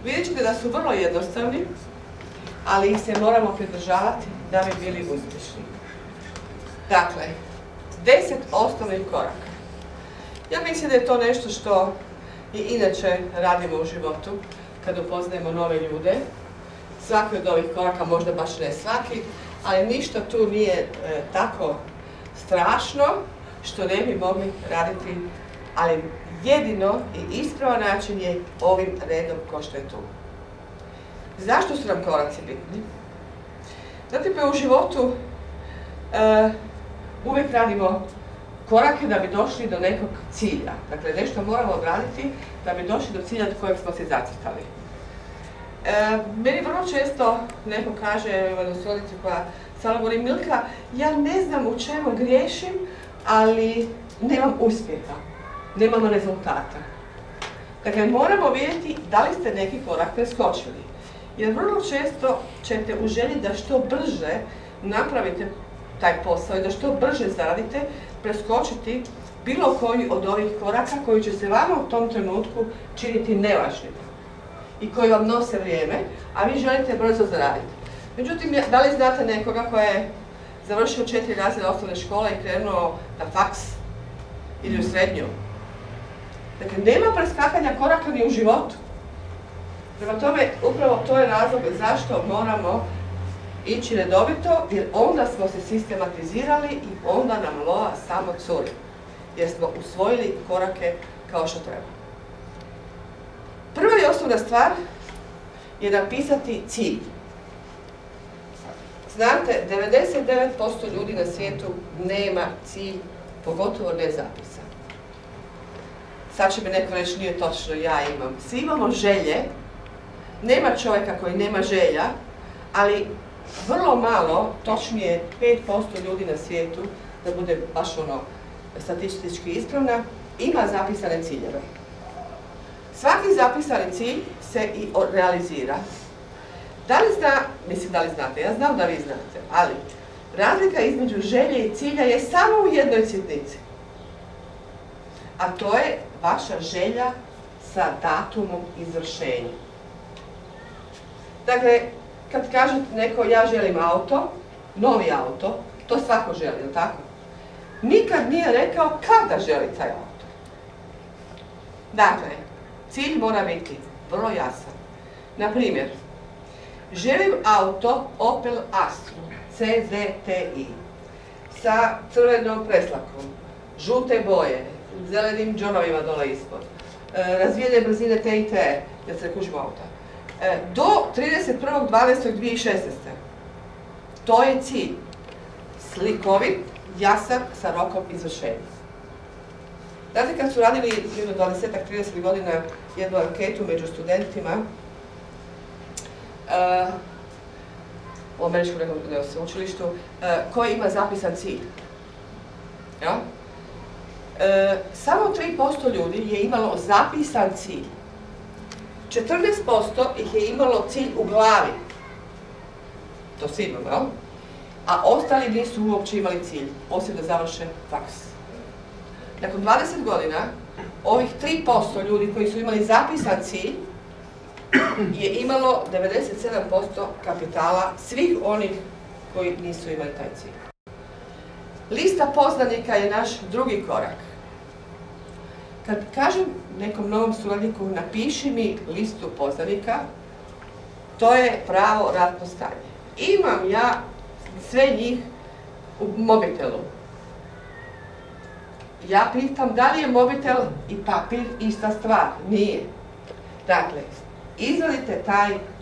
Vidjet ćete da su vrlo jednostavni, ali ih se moramo pridržavati da bi bili uspješni. Dakle, 10 osnovnih koraka. Ja mislim da je to nešto što i inače radimo u životu, kad upoznajemo nove ljude. Svaki od ovih koraka, možda baš ne svaki, ali ništa tu nije tako strašno što ne bi mogli raditi, ali jedino i ispravan način je ovim redom ko što je tu. Zašto su nam koraci bitni? Znate, pa u životu uvijek radimo korake da bi došli do nekog cilja. Dakle, nešto moramo odraditi da bi došli do cilja do kojeg smo se zacrtali. Meni vrlo često neko kaže, u stolici koja stalno govori, Milka, ja ne znam u čemu griješim, ali nemam uspjeha, nemam rezultata. Dakle, moramo vidjeti da li ste neki korak preskočili. Jer vrlo često ćete u želji da što brže napravite taj posao i da što brže zaradite, preskočiti bilo koji od ovih koraka koji će se vama u tom trenutku činiti nevažnim i koji vam nose vrijeme, a vi želite brzo zaraditi. Međutim, da li znate nekoga koji je završio 4 razreda osnovne škole i krenuo na faks ili u srednju? Dakle, nema preskakanja koraka ni u životu. Prema tome, upravo to je razlog zašto moramo ići redovito, jer onda smo se sistematizirali i onda nam lova samo curi. Jer smo usvojili korake kao što treba. Prva i osnovna stvar je napisati cilj. Znate, 99% ljudi na svijetu nema cilj, pogotovo ne zapisan. Sad će mi neko reći, nije točno, ja imam. Svi imamo želje, nema čovjeka koji nema želja, ali vrlo malo, točnije 5% ljudi na svijetu, da bude baš statistički ispravna, ima zapisane ciljeve. Svaki zapisani cilj se i realizira. Da li znate, ja znam da vi znate, ali razlika između želje i cilja je samo u jednoj sitnici. A to je vaša želja sa datumom izvršenja. Dakle, kad kaže neko ja želim auto, novi auto, to svako želi, jel tako? Nikad nije rekao kada želi taj auto. Dakle, cilj mora biti vrlo jasan. Na primjer, želim auto Opel Astra CZTI sa crvenom preslakom, žute boje, zelenim džonovima dole ispod, razvijene brzine TIT, da se kužimo auta, do 31.12.2016. To je cilj. Slikovit, jasan, sa rokom izvršenja. Znate, kad su radili 20-30 godina jednu anketu među studentima u američkom sveučilištu, koji ima zapisan cilj. Ja? Samo 3% ljudi je imalo zapisan cilj. 14% ih je imalo cilj u glavi. To svi imamo, jel? A ostali nisu uopće imali cilj, osim da završe faks. Nakon 20 godina, ovih 3% ljudi koji su imali zapisan cilj je imalo 97% kapitala svih onih koji nisu imali taj cilj. Lista poznanika je naš drugi korak. Kad kažem nekom novom suradniku napiši mi listu poznanika, to je pravo ratno stanje. Imam ja sve njih u mobitelu. Ja pitam da li je mobitel i papir ista stvar? Nije. Dakle, izvadite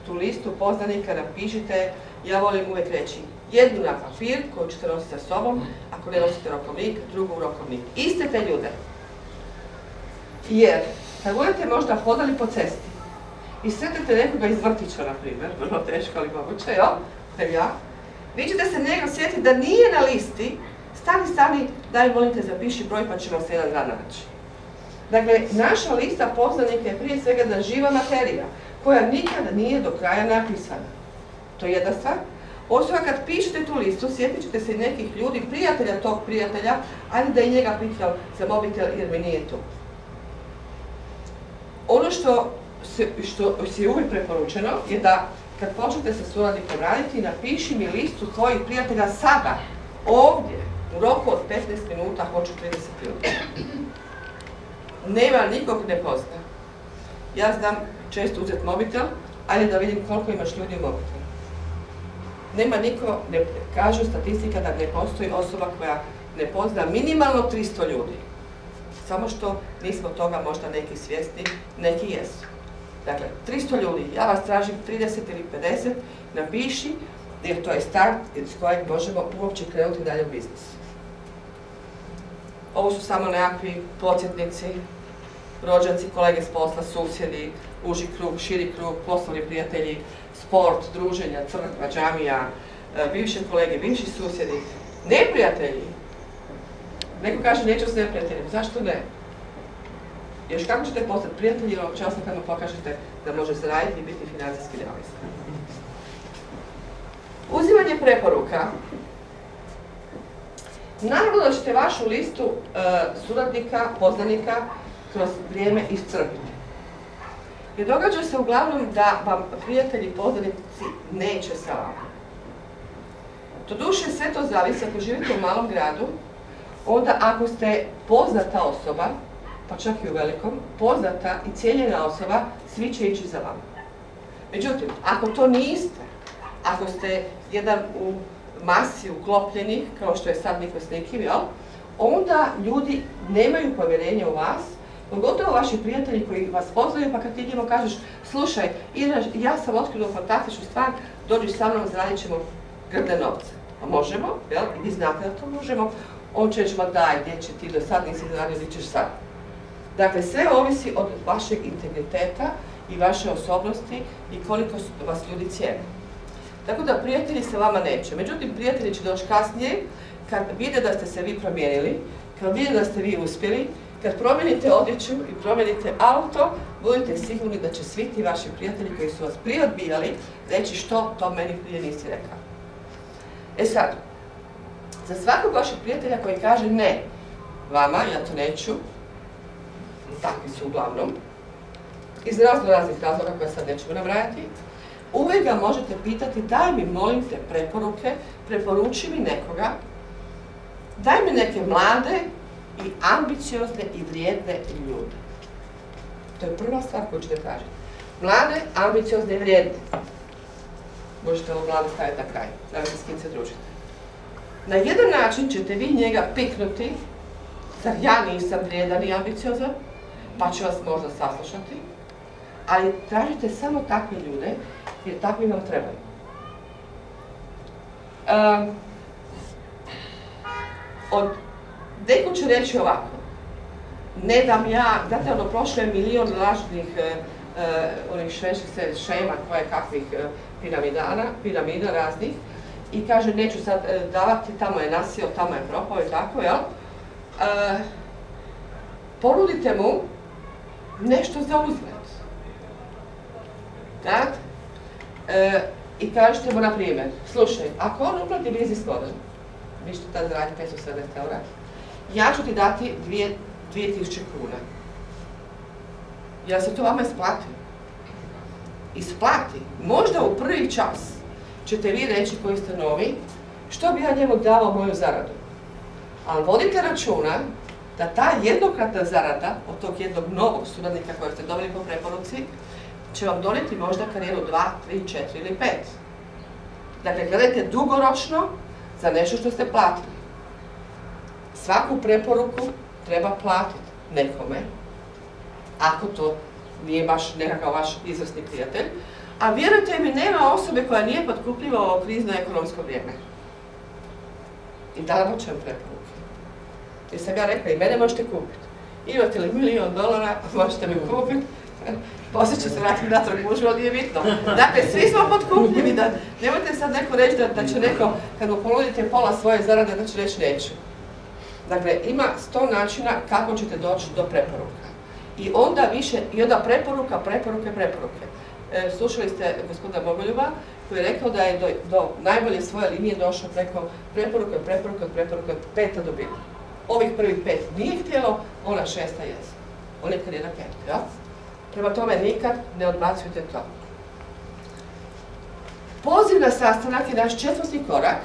tu listu poznanika, napišite, ja volim uvijek reći, jednu na papir koju ćete nositi sa sobom, ako ne nosite rokovnik, drugu rokovnik. Iste te ljude. Jer, kad budete možda hodali po cesti i sretnete nekoga iz vrtića, na primjer, vrlo teško, ali moguće, jel? Ja. Vi ćete se njega sjetiti da nije na listi, stani, daj molim te zapiši broj pa ćemo se jedan dan naći. Dakle, naša lista poznanika je prije svega da živa materija, koja nikada nije do kraja napisana. To je jedna stvar. Osoba kad pišete tu listu, sjetit ćete se nekih ljudi, prijatelja tog prijatelja, ajde da i njega pitam za mobitel jer mi nije tu. Ono što što si uvijek preporučeno, je da kad počnete sa suradnikom raditi, napiši mi listu tvojih prijatelja sada, ovdje, u roku od 15 minuta, hoću 30 ljudi. Nema nikog ne pozna. Ja znam često uzeti mobitel, ajde da vidim koliko imaš ljudi u mobitelu. Nema niko, kažu statistika da ne postoji osoba koja ne pozna minimalno 300 ljudi. Samo što nismo toga možda neki svjesni, neki jesu. Dakle, 300 ljudi, ja vas tražim 30 ili 50, napiši, jer to je start s kojeg možemo uopće krenuti dalje u biznis. Ovo su samo nekakvi podsjetnici, rođaci, kolege s posla, susjedi, uži krug, širi krug, poslovni prijatelji, sport, druženja, crkva, džamija, bivše kolege, bivši susjedi, neprijatelji. Neko kaže neću s neprijateljem, zašto ne? Još kako ćete postati prijatelji, ovog časa kad mu pokažete da može zaraditi i biti financijski neovisan. Uzimanje preporuka. Naravno da ćete vašu listu suradnika, poznanika kroz vrijeme iscrpiti. Jer događa se uglavnom da vam prijatelji i poznanici neće sa vama. Doduše sve to zavisi ako živite u malom gradu, onda ako ste poznata osoba, pa čak i u velikom, poznata i cijenjena osoba, svi će ići za vama. Međutim, ako to niste, ako ste jedan u masi uklopljenih, kao što je sad Niko Snikiv, onda ljudi nemaju povjerenja u vas, pogotovo vaši prijatelji koji vas poznaju, pa kad ti njima kažeš, slušaj, ja sam otkrio fantastičnu stvar, dođi sa mnom, zaradit ćemo grde novce. A možemo, jel? I vi znate da to možemo. On će reći, ma daj, gdje će ti do sad, nisi zaradio, gdje ćeš sad. Dakle, sve ovisi od vašeg integriteta i vaše osobnosti i koliko vas ljudi cijene. Tako da prijatelji se vama neće. Međutim, prijatelji će doći kasnije, kad vide da ste se vi promijenili, kad vide da ste vi uspjeli, kad promijenite odjeću i promijenite auto, budite sigurni da će svi ti vaši prijatelji koji su vas prije odbijali reći što to meni prije nisi rekao. E sad, za svakog vašeg prijatelja koji kaže ne vama, ja to neću, takvi su uglavnom, iz raznih razloga koje sad nećemo nabrajati, uvijek ga možete pitati, daj mi, molim te, preporuke, preporuči mi nekoga, daj mi neke mlade i ambiciozne i vrijedne ljude. To je prva stvar koju ćete tražiti. Mlade, ambiciozne i vrijedne. Možete ovo mlade staviti na kraj, zavisi s kim se družite. Na jedan način ćete vi njega piknuti, zar ja nisam vrijedan i ambiciozan, pa će vas možda saslušati, ali tražite samo takve ljude, jer takvi vam trebaju. Neko će reći ovako, ne dam ja, znate ono, prošlo je milion lažnih onih švenskih šema koje kakvih piramida raznih i kaže neću sad davati, tamo je nasio, tamo je propao i tako, jel? Ponudite mu nešto za uzmet. Tak? I kažete mu, na primjer, slušaj, ako on uplati biznis model, vi ćete tad zaraditi 570 eura, ja ću ti dati 2000 kuna. Jel se to vama isplati? Isplati. Možda u prvi čas ćete vi reći koji ste novi, što bi ja njemu dao moju zaradu. Ali vodite računa da ta jednokratna zarada od tog jednog novog suradnika kojeg ste dobili po preporuci će vam donijeti možda karijeru 2, 3, 4 ili 5. Dakle, gledajte dugoročno za nešto što ste platili. Svaku preporuku treba platiti nekome, ako to nije baš nekakav vaš izvrsni prijatelj, a vjerujte mi, nema osobe koja nije potkupljiva ovo krizno ekonomsko vrijeme. I damo ćem preporuke. Jer sam ja rekla, i mene možete kupiti. Imate li $1 000, možete mi kupiti, poslije ću se vratiti natrag mužu, ali nije bitno. Dakle, svi smo potkupljivi, nemojte sad neko reći da će neko, kad mu ponudite pola svoje zarade, da će reći neću. Dakle, ima 100 načina kako ćete doći do preporuka. I onda preporuke. Slušali ste gospodina Bogoljuba koji je rekao da je do najbolje svoje linije došao preko preporuka, 5 do bila. Ovih prvih 5 nije htjelo, ona 6 jest. On je karijera 5, ja? Prema tome nikad ne odbacujte to. Poziv na sastanak je naš 4. korak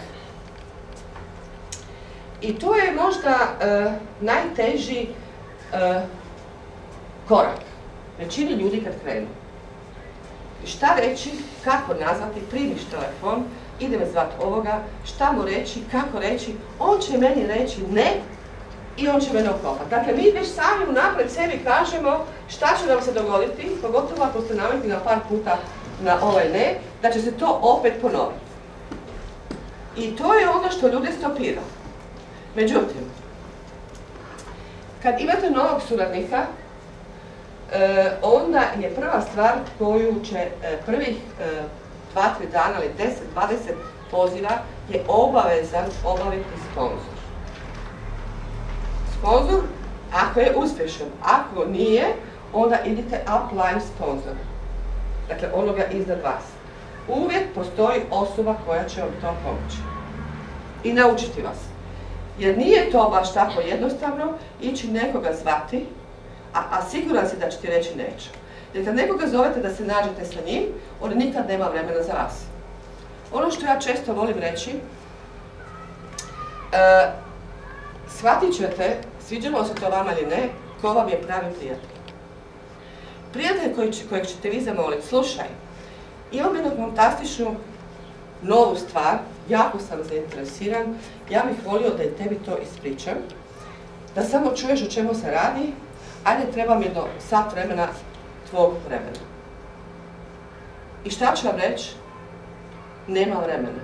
i to je možda najteži korak većini ljudi kad krenu. Šta reći, kako nazvati, primiš telefon, ide me zvat ovoga, šta mu reći, kako reći, on će meni reći ne i on će mene okopati. Dakle, mi već sami unaprijed sebi kažemo šta će nam se dogoditi, pogotovo ako ste navikli na par puta na ovaj ne, da će se to opet ponoviti. I to je ono što ljude stopira. Međutim, kad imate novog suradnika, onda je prva stvar koju će prvih 2-3 dana ili 10-20 poziva je obavezan obaviti sponzor. Sponzor, ako je uspješan, ako nije, onda idite upline sponzor. Dakle, onoga iznad vas. Uvijek postoji osoba koja će vam to pomoći. I naučiti vas. Jer nije to baš tako jednostavno ići nekoga zvati, a siguran si da će ti reći neću. Jer kad nekoga zovete da se nađete sa njim, on nikad nema vremena za vas. Ono što ja često volim reći, shvatit ćete, sviđalo se to vama ili ne, ko vam je pravi prijatelj. Prijatelj kojeg ćete vi zamoliti, slušaj, imam jednu fantastičnu novu stvar, jako sam zainteresiran, ja bih volio da i tebi to ispričam, da samo čuješ o čemu se radi, ajde trebam jedno sat vremena tvog vremena. I šta ću vam reći? Nema vremena.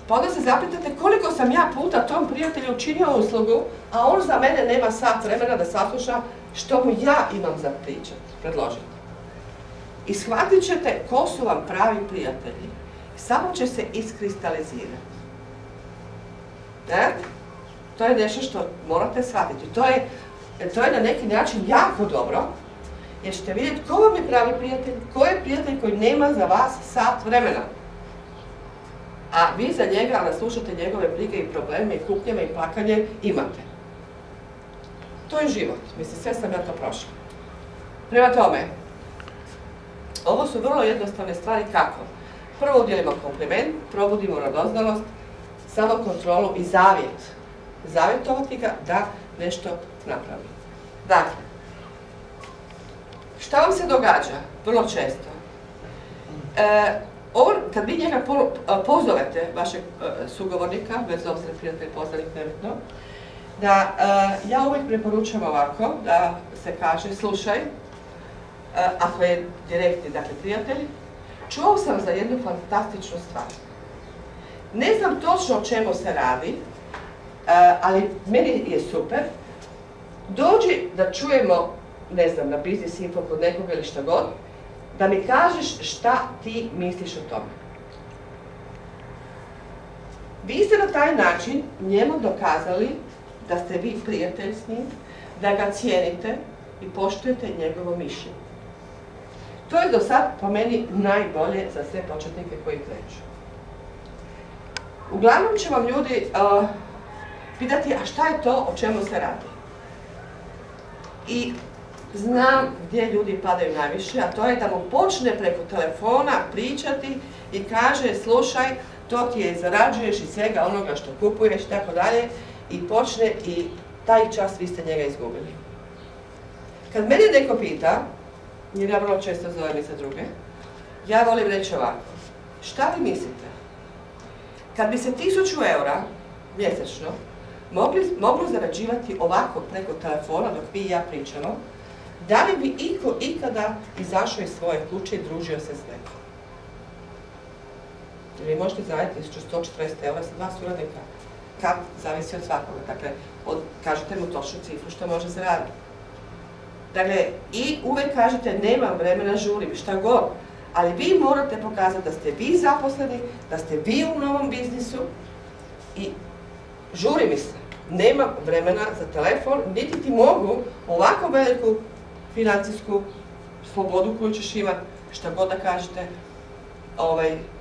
Pa onda se zapitate koliko sam ja puta tom prijatelju učinio uslugu, a on za mene nema sat vremena da sasluša što mu ja imam za predložiti. I shvatit ćete ko su vam pravi prijatelji. Samo će se iskristalizirati. To je nešto što morate shvatiti. To je na neki način jako dobro, jer ćete vidjeti ko vam je pravi prijatelj, ko je prijatelj koji nema za vas sat vremena. A vi za njega, da slušate njegove brige i probleme i kuknjeve i plakanje, imate. To je život. Mislim, sve sam ja to prošla. Prema tome, ovo su vrlo jednostavne stvari kako. Prvo udjelimo kompliment, probudimo radoznalost, samokontrolu i zavjet. Zavjetovati ga da nešto napravi. Dakle, šta vam se događa? Vrlo često. Kad vi njega pozovete, vašeg sugovornika, bez obzira prijatelj, poznanik, nebitno, da ja uvijek preporučam ovako, da se kaže, slušaj, ako je direktni, dakle, prijatelj, čuo sam za jednu fantastičnu stvar. Ne znam točno o čemu se radi, ali meni je super. Dođi da čujemo, ne znam, na Biznis Info kod nekoga ili šta god, da mi kažeš šta ti misliš o tome. Vi ste na taj način njemu dokazali da ste vi prijatelj s njim, da ga cijenite i poštujete njegovo mišljenje. To je do sad po meni najbolje za sve početnike koji kreću. Uglavnom će vam ljudi pitati, a šta je to, o čemu se radi? I znam gdje ljudi padaju najviše, a to je da mu počne preko telefona pričati i kaže, slušaj, to ti je zarađuješ i svega onoga što kupuješ i tako dalje, i počne i taj čas vi ste njega izgubili. Kad mene neko pita, jer ja vrlo često zovem i za druge, ja volim reći ovako, šta vi mislite? Kad bi se 1000 eura mjesečno moglo zarađivati ovako preko telefona dok vi i ja pričamo, da li bi iko ikada izašao iz svoje kuće i družio se s nekom? Vi možete zaraditi 1140 eura sa 2 suradnika. Kad? Zavisi od svakoga. Dakle, kažete mu točnu cifru što može zaraditi. Dakle, i uvijek kažete nemam vremena, žurim, šta god. Ali vi morate pokazati da ste vi zaposleni, da ste vi u novom biznisu i žuri mi se. Nemam vremena za telefon, niti ti mogu ovako veliku financijsku slobodu koju ćeš imati, šta god da kažete,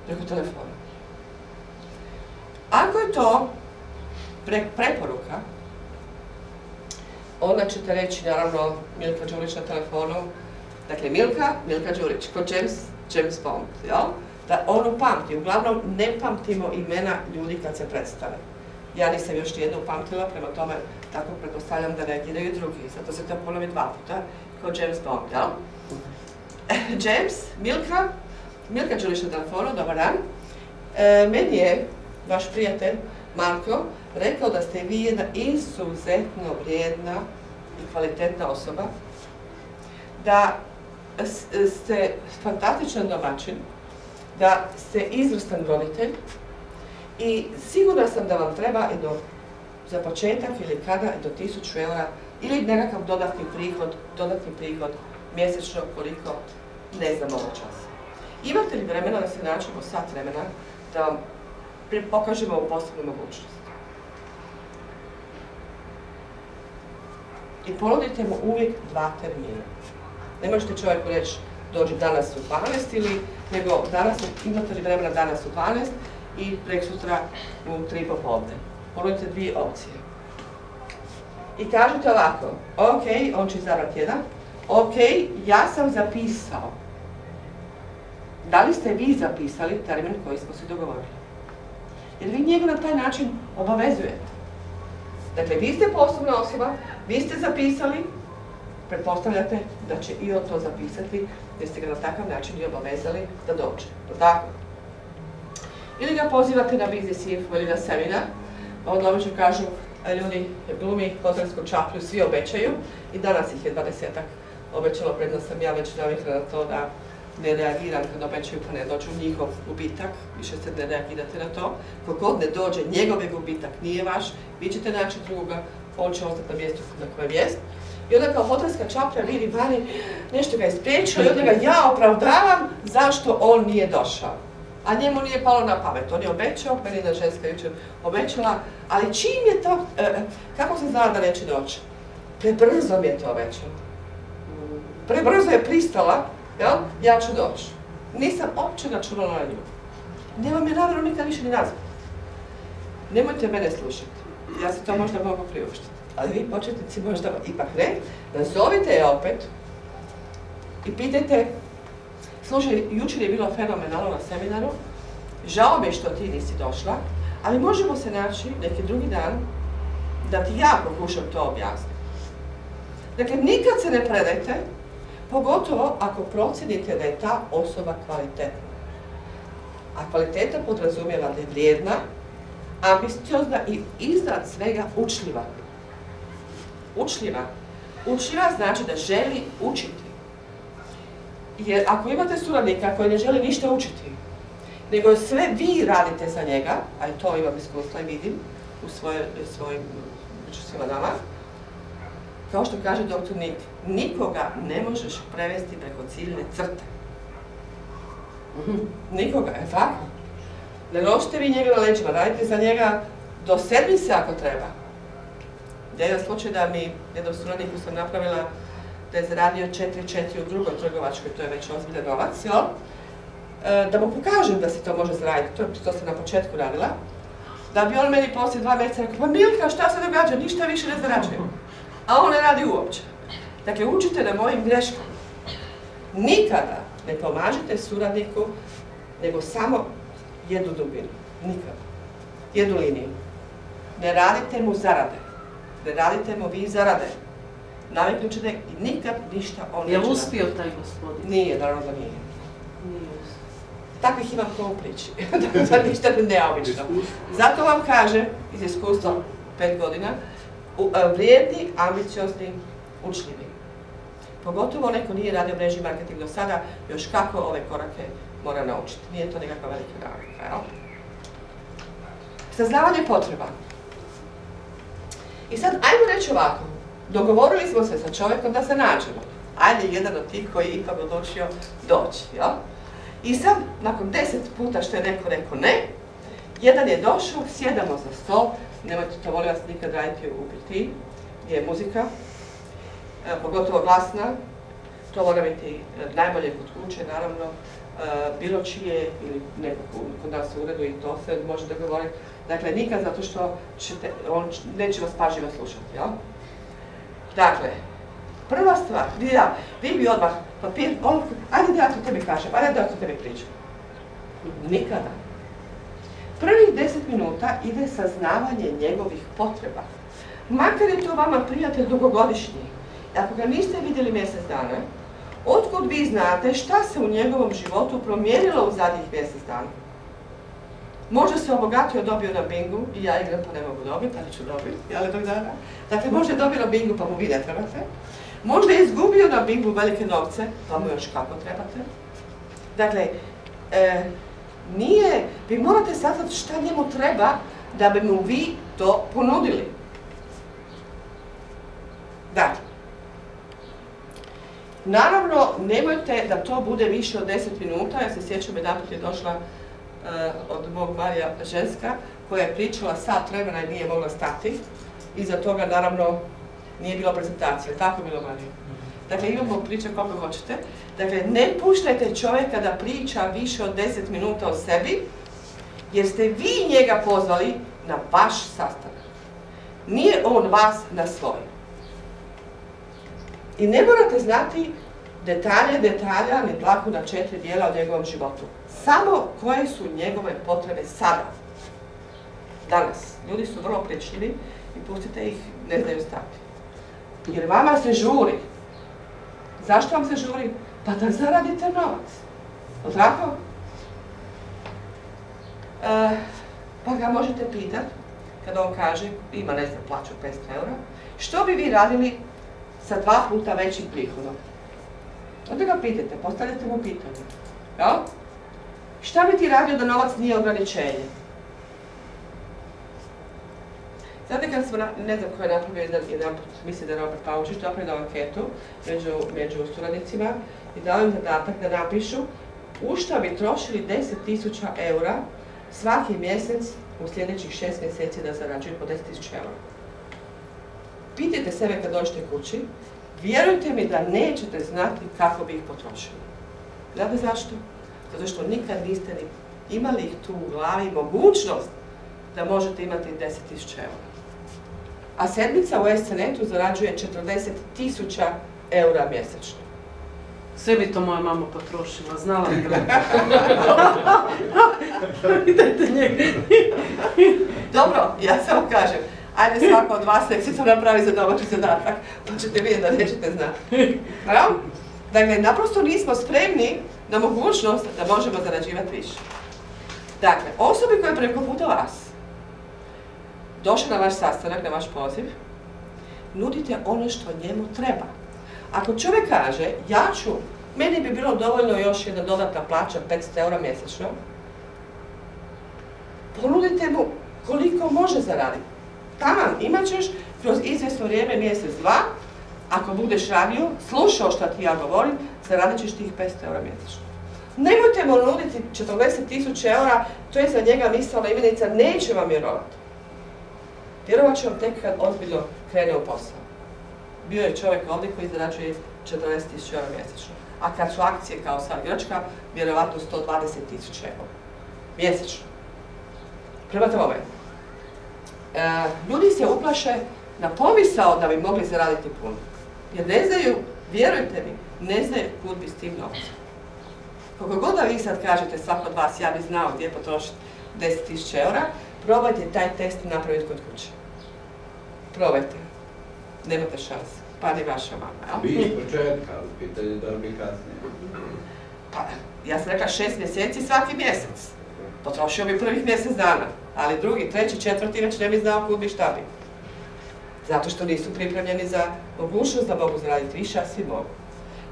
preko telefona. Ako je to preporuka, onda ćete reći, naravno, Milka Đurić na telefonu. Dakle, Milka Đurić, kod James Bond, jel? Da ono pamti. Uglavnom, ne pamtimo imena ljudi kad se predstave. Ja nisam još nijedno upamtila, prema tome tako pretpostavljam da reagiraju i drugi. Zato se to ponovi 2 puta, kod James Bond, jel? James, Milka Đurić na telefonu, dobar dan. Meni je vaš prijatelj Marko rekao da ste vi jedna izuzetno vrijedna i kvalitetna osoba, da ste fantastičan domaćin, da ste izvrstan roditelj i sigurna sam da vam treba i za početak ili kada i do 1000 eura ili nekakav dodatni prihod mjesečno koliko ne znam ovog časa. Imate li vremena da se nađemo sat vremena da vam pokažemo ovu posebnu mogućnost? I ponudite mu uvijek 2 termina. Ne možete čovjeku reći dođi danas u 12 ili nego imate li vremena danas u 12 i preksutra u 3 popodne. Ponudite 2 opcije. I kažete ovako, ok, on će izabrati jedan, ok, ja sam zapisao. Da li ste vi zapisali termin koji smo se dogovorili? Jer vi njega na taj način obavezujete. Dakle, vi ste poslovna osoba, vi ste zapisali, pretpostavljate da će i on to zapisati, jer ste ga na takav način i obavezali da dođe. Tako? Ili ga pozivate na biznis info ili na seminar, onda obično kažu, ljudi glumi hotelsku čaplju, svi obećaju i danas ih je 20-ak obećalo, predno sam ja već navikla na to da ne reagiram kad obećaju pa ne dođu njihov gubitak, više se ne reagirate na to. Kogod ne dođe, njegov je gubitak, nije vaš, vi ćete naći drugoga, on će ostati na mjestu na kojem jest. I onda kao hotelska čaplja vidi vani, nešto ga je spriječilo i onda ga ja opravdavam zašto on nije došao. A njemu nije palo na pamet, on je obećao, meni jedna ženska jučer obećala, ali čim je to, kako sam znala da neće doći? Prebrzo mi je to obećala. Prebrzo je pristala, jel? Ja ću doći. Nisam uopće računala na nju. Nemam je namjeru nikad više ni nazvati. Nemojte mene slušati, ja se to možda mogu priuštiti. Ali vi početnici možda ipak ne. Nazovite je opet i pitajte, slušaj, jučer je bilo fenomenalno na seminaru, žao mi je što ti nisi došla, ali možemo se naći neki drugi dan da ti ja pokušam to objasniti. Dakle, nikad se ne predajte, pogotovo ako procijenite da je ta osoba kvalitetna. A kvaliteta podrazumijeva da je vrijedna, ambiciozna i iznad svega učljiva. Učljiva znači da želi učiti. Jer ako imate suradnika koji ne želi ništa učiti, nego sve vi radite za njega, a i to imam iskustva i vidim u svojim svima nama, kao što kaže dr. Nick, nikoga ne možeš prevesti preko ciljne crte. Nikoga, je tako? Ne nosite vi njega na leđima, radite za njega do sedmice ako treba. Jedan slučaj da mi jednom suradniku sam napravila da je zaradio 4,4 u drugoj trgovačkoj, to je već ozbiljan novac, jel? Da mu pokažem da se to može zaraditi, to sam na početku radila, da bi on meni poslije 2 mjeseca rekao, pa Milka, šta se događa, ništa više ne zarađujem. A on ne radi uopće. Dakle, učite na mojim greškama. Nikada ne pomažite suradniku, nego samo jednu dubinu. Nikada. Jednu liniju. Ne radite mu zarade. Ne radite mu vi zarade. Naviknut ćete i nikad ništa on neće. Je li uspio taj gospodin? Nije, naravno da nije. Nije uspio. Takvih imam ko u priči. Dakle, ništa neobično. Zato vam kažem, iz iskustva 5 godina, vrijedni, ambiciozni, učljivi. Pogotovo neko nije radio mrežni marketing do sada, još kako ove korake mora naučiti. Nije to nekakva velika navika, jel? Saznavanje potreba. I sad, ajmo reći ovako. Dogovorili smo se sa čovjekom da se nađemo. Ajde, jedan od tih koji je ipak odlučio doći, jel? I sad, nakon 10 puta što je neko rekao ne, jedan je došao, sjedamo za stol, nemojte to, molim vas, nikad raditi u birtiji, gdje je muzika, pogotovo glasna, to mora biti najbolje kod kuće, naravno, bilo čije ili nekog kod nas u uredu i to se može dogovoriti. Dakle, nikad zato što on neće vas pažljivo slušati, jel? Dakle, prva stvar, vi bi odmah papir, ajde da ja to tebi kažem, ajde da ja to tebi pričam. Nikada. Prvih 10 minuta ide saznavanje njegovih potreba. Makar je to vama prijatelj dugogodišnji. Ako ga niste vidjeli mjesec dana, otkud vi znate šta se u njegovom životu promijenilo u zadnjih mjesec dana? Možda se obogatio, dobio na bingu, i ja igram pa ne mogu dobiti, ali ću dobiti, ali tog dana. Dakle, možda je dobio na bingu pa mu vi ne trebate. Možda je izgubio na bingu velike novce, pa mu još kako trebate. Dakle, vi morate saznati šta njemu treba da bi mu vi to ponudili. Dakle, naravno, nemojte da to bude više od 10 minuta, ja se sjećam, jedanput je došla od mog Marija ženska, koja je pričala sat vremena i nije mogla stati. Iza toga, naravno, nije bilo prezentacije. Tako je bilo, Marija? Dakle, imamo priče koliko hoćete. Dakle, ne puštajte čovjeka da priča više od 10 minuta o sebi, jer ste vi njega pozvali na vaš sastanak. Nije on vas na svoj. I ne morate znati detalja, ni dlaku na 4 dijela o njegovom životu. Samo koje su njegove potrebe sada. Danas. Ljudi su vrlo prečljivi i pustite ih, ne znaju stati. Jer vama se žuri. Zašto vam se žuri? Pa da zaradite novac. O tako? Pa ga možete pitati, kada on kaže, ima ne znam, plaću 500 eura, što bi vi radili sa 2 puta većim prihodom? Onda ga pitajte, postavljate mu pitanje. Ja? Šta bi ti radio da novac nije ograničenje? Znate kad smo, ne znam ko je napravio jedan put, mislim da je Robert Paučić, napravio anketu među suradnicima i dao im zadatak da napišu u šta bi trošili 10.000 eura svaki mjesec u sljedećih 6 mjeseci da zarađuju po 10.000 eura. Pitajte sebe kad dođete kući, vjerujte mi da nećete znati kako bi ih potrošili. Znate zašto? Zato što nikad niste imali ih tu u glavi mogućnost da možete imati 10.000 eura. A sedmica u SCNetu zarađuje 40.000 eura mjesečno. Sve bi to moja mama potrošila, znala bi ga. Dobro, ja samo kažem, ajde svako od vas nek si to napravi za domaći zadatak, pa ćete vidjeti da nećete znati. Dakle, naprosto nismo spremni na mogućnost da možemo zarađivati više. Dakle, osobi koja je preko puta vas došla na vaš sastanak, na vaš poziv, nudite ono što njemu treba. Ako čovjek kaže, meni bi bilo dovoljno još jedna dodatna plaća 500 eura mjesečno, ponudite mu koliko može zaraditi. Taman, imat ćeš kroz izvjesno vrijeme mjesec, 2, ako budeš radio, slušao što ti ja govorim, zaradit ćeš tih 500 eura mjesečno. Nemojte mu nuditi 40.000 eura, to je za njega misaona imenica, neće vam vjerovati. Vjerovat će vam tek kad ozbiljno krene u posao. Bio je čovjek ovdje koji zarađuje 40.000 eura mjesečno. A kad su akcije kao sad Grčka, vjerovatno 120.000 eura mjesečno. Prema tome, ljudi se uplaše na pomisao da bi mogli zaraditi puno. Jer ne znaju, vjerujte mi, ne znaju kud bi s tim novcem. Koliko god da vi sad kažete svako od vas, ja bi znao gdje potrošiti 10.000 eura, probajte taj test napraviti kod kuće. Probajte. Nemate šanse. Pa ni vaša mama, jel? Vi iz početka, pitanje da bi kasnije. Pa, ja sam rekla 6 mjeseci svaki mjesec. Potrošio bi prvih mjesec dana, ali drugi, treći, četvrti već ne bi znao kud bi šta bi. Zato što nisu pripremljeni za mogućnost da mogu zaraditi više, a svi mogu.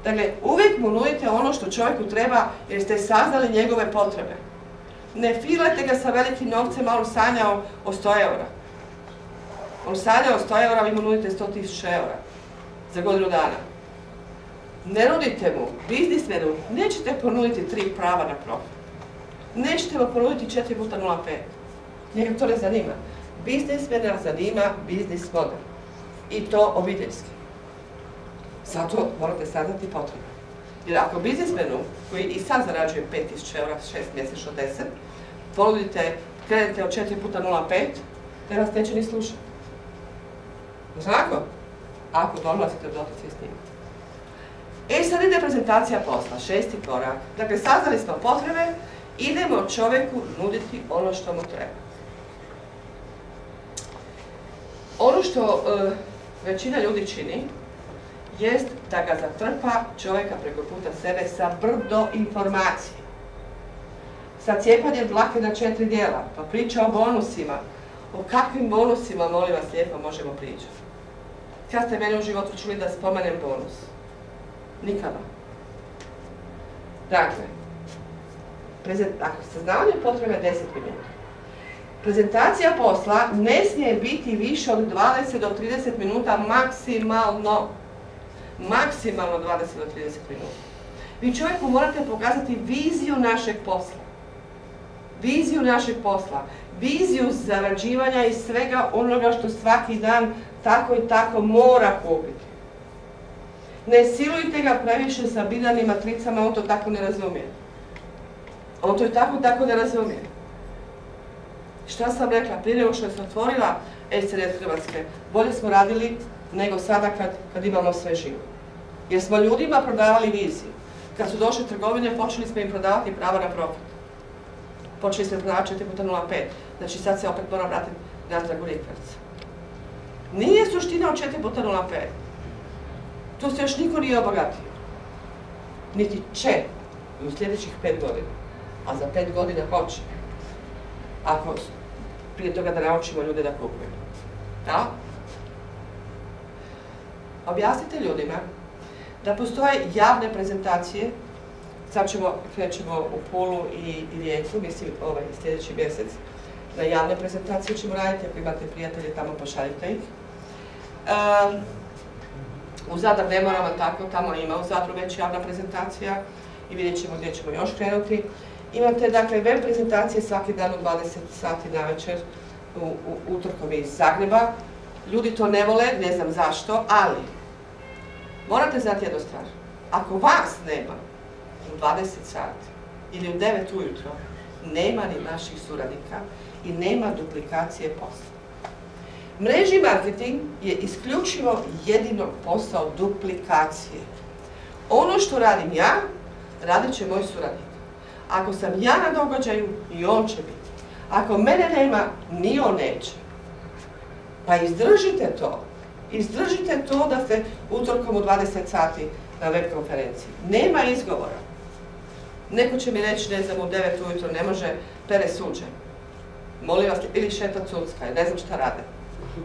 Dakle, uvijek mu nudite ono što čovjeku treba jer ste saznali njegove potrebe. Ne filajte ga sa velikim novcem, a on sanjao o 100 eura. On sanjao o 100 eura, vi mu nudite 100.000 eura za godinu dana. Ne nudite mu, biznismenu, nećete ponuditi 3 prava na profit. Nećete mu ponuditi 4 puta 0,5. Njega to ne zanima. Biznismena zanima biznis model. I to obiteljski. Zato morate saznati potrebe. Jer ako biznismenu, koji i sad zarađuje 5.000 eura, 6 mjesečno 10, ponudite, krenete od 4 puta 0,5, te vas neće ni slušati. Znako? ako dolazite u doticaj s njima. E sad ide prezentacija posla, 6. korak. Dakle, saznali smo potrebe, idemo čovjeku nuditi ono što mu treba. Ono što većina ljudi čini, jest da ga zatrpa čovjeka preko puta sebe sa brdo informacije. Sa cijepanjem dlake na 4 dijela, pa priča o bonusima. O kakvim bonusima, molim vas lijepo, možemo pričati? Kad ste mene u životu čuli da spomenem bonus? Nikada. Dakle, saznavanje potrebe 10 minuta. Prezentacija posla ne smije biti više od 20 do 30 minuta maksimalno. Maksimalno 20 do 30 minuta. Vi čovjeku morate pokazati viziju našeg posla. Viziju našeg posla. Viziju zarađivanja i svega onoga što svaki dan tako i tako mora kupiti. Ne silujte ga previše sa binarnim matricama, on to tako ne razumije. On to i tako ne razumije. Šta sam rekla? Prije nego što sam otvorila SNS Hrvatske, bolje smo radili nego sada kad imamo sve živo. Jer smo ljudima prodavali viziju. Kad su došle trgovine, počeli smo im prodavati prava na profit. Počeli smo prodavati 4x0,5. Znači sad se opet moram vratiti natrag u rikverc. Nije suština od 4x0,5. Tu se još niko nije obogatio. Niti će u sljedećih 5 godina. A za 5 godina hoće. Ako prije toga da naučimo ljude da kupuju. Da? Objasnite ljudima da postoje javne prezentacije. Sad krećemo u Pulu i Rijeku, mislim sljedeći mjesec. Na javne prezentacije ćemo raditi, ako imate prijatelje tamo, pošaljite ih. U Zadar ne moramo tako, tamo ima u Zadru već javna prezentacija i vidjet ćemo gdje ćemo još krenuti. Imate dakle web prezentacije svaki dan u 20 sati navečer utorkom iz Zagreba. Ljudi to ne vole, ne znam zašto, ali morate znati jednu stvar. Ako vas nema u 20 sati ili u 9 ujutro, nema ni naših suradnika i nema duplikacije posla. Mrežni marketing je isključivo jedino posao duplikacije. Ono što radim ja, radit će moj suradnik. Ako sam ja na događaju, i on će biti. Ako mene nema, ni on neće. Pa izdržite to. Izdržite to da ste utorkom u 20 sati na web konferenciji. Nema izgovora. Neko će mi reći, ne znam, u 9 ujutro ne može, pere suđe. Molim vas, ili šeta cucka, ne znam šta rade.